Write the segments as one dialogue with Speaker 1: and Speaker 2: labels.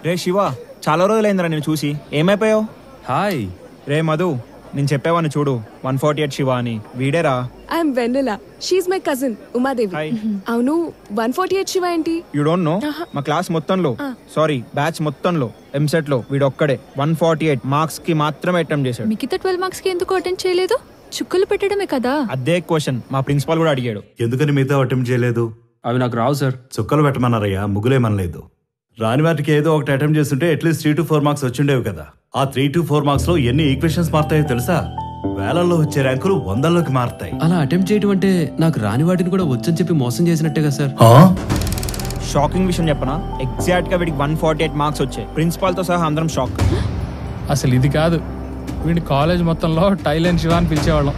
Speaker 1: రే శివ, చాలా రోజులైందిరా నేను చూసి. ఏమైపోయావు?
Speaker 2: హాయ్
Speaker 1: రే మధు, నేను చెప్పేవాడిని చూడు, 148 శివ అని. వీడేరా.
Speaker 3: I'm Vennela, she's my cousin Umadevi. అవును, 148 శివ ఏంటి?
Speaker 1: You don't know? మా క్లాస్ మొత్తంలో, సారీ బ్యాచ్ మొత్తంలో ఎంసెట్ లో వీడొక్కడే 148 మార్క్స్ కి మాత్రమే అటెంప్ట్ చేశాడు.
Speaker 4: మిగతా 12 మార్క్స్ కి ఎందుకు అటెంప్ట్ చేయలేదు? చుక్కలు పెట్టడమే కదా.
Speaker 1: అదే క్వశ్చన్ మా ప్రిన్సిపాల్ కూడా అడిగాడు.
Speaker 5: ఎందుకని మిగతా అటెంప్ట్ చేయలేదు?
Speaker 2: అవి నాకు రావు సార్.
Speaker 5: చుక్కలు పెట్టమన్నారయ్యా, ముగ్గులేమనలేదు. రాని వాటికి ఏదో ఒకటి అటెంప్ట్ చేస్తుంటే అట్లీస్ట్ 3 to 4 మార్క్స్ వచ్చిండేవి కదా. ఆ 3 to 4 మార్క్స్ లో ఎన్ని ఈక్వేషన్స్ మారుతాయో తెలుసా? వేలల్లో వచ్చే ర్యాంకులు 100లోకి మారుతాయి.
Speaker 2: అలా అటెంప్ట్ చేయడం అంటే నాకు రాని వాటిని కూడా వచ్చని చెప్పి మోసం చేసినట్టే కదా సార్.
Speaker 1: షాకింగ్ విషయం చెప్పనా, ఎగ్జాక్ట్ గా వీడికి 148 మార్క్స్ వచ్చాయి. ప్రిన్సిపాల్ తో సహా అందరం షాక్.
Speaker 6: అసలు ఇది కాదు, వీడి కాలేజ్ మొత్తంలో టైలెంట్ శివ అని పిలిచేవాళ్ళం.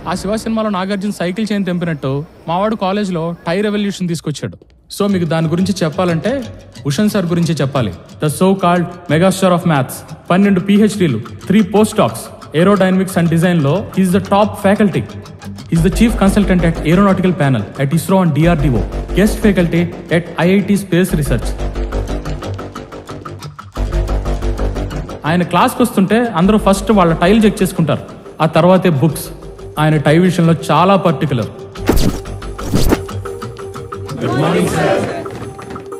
Speaker 6: ఆ శివ సినిమాలో నాగార్జున సైకిల్ చైన్ తెంపినట్టు మావాడు కాలేజ్లో టై రెవల్యూషన్ తీసుకొచ్చాడు. సో మీకు దాని గురించి చెప్పాలంటే ఉషన్ సార్ గురించి చెప్పాలి. The so called megastar of maths, 12 PhDలు, 3 post docs, aerodynamics and design లో is the top faculty. Is the chief consultant at aeronautical panel at ISRO and DRDO, guest faculty at IIT space research. ఆయన క్లాస్కి వస్తుంటే అందరూ first వాళ్ళ tile check చేసుకుంటారు, ఆ తర్వాతే బుక్స్. ఆయన టై విషయంలో చాలా particular.
Speaker 2: Good morning sir.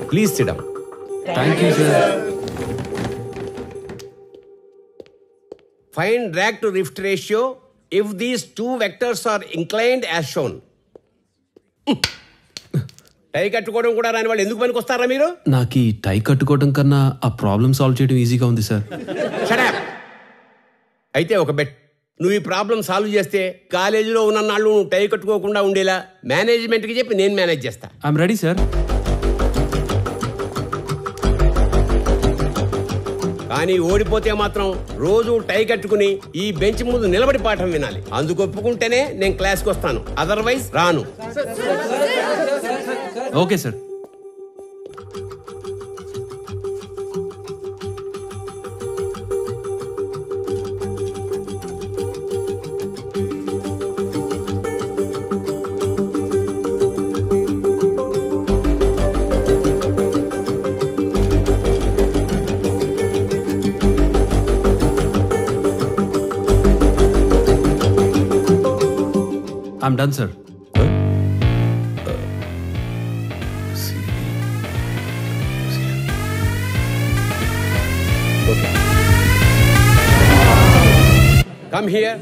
Speaker 7: Please SIT down.
Speaker 2: Thank you sir.
Speaker 7: Find drag to rift ratio if these two vectors are inclined as shown. టై కట్టుకోవడం కూడా రాని వాళ్ళు ఎందుకు పనికి వస్తారా మీరు?
Speaker 2: నాకు ఈ టై కట్టుకోవడం కన్నా ఆ ప్రాబ్లమ్ సాల్వ్ చేయడం ఈజీగా ఉంది సార్.
Speaker 7: Shut up. అయితే ఒక బెట్, నువ్వు ఈ ప్రాబ్లం సాల్వ్ చేస్తే కాలేజీలో ఉన్న నాళ్ళు నువ్వు టై కట్టుకోకుండా ఉండేలా మేనేజ్మెంట్కి చెప్పి నేను మేనేజ్ చేస్తా.
Speaker 2: I'm ready sir.
Speaker 7: కానీ ఓడిపోతే మాత్రం రోజు టై కట్టుకుని ఈ బెంచ్ ముందు నిలబడి పాఠం వినాలి. అందుకు ఒప్పుకుంటేనే నేను క్లాస్కి వస్తాను, అదర్వైజ్ రాను.
Speaker 2: Okay sir. I'm done, sir.
Speaker 7: Come here.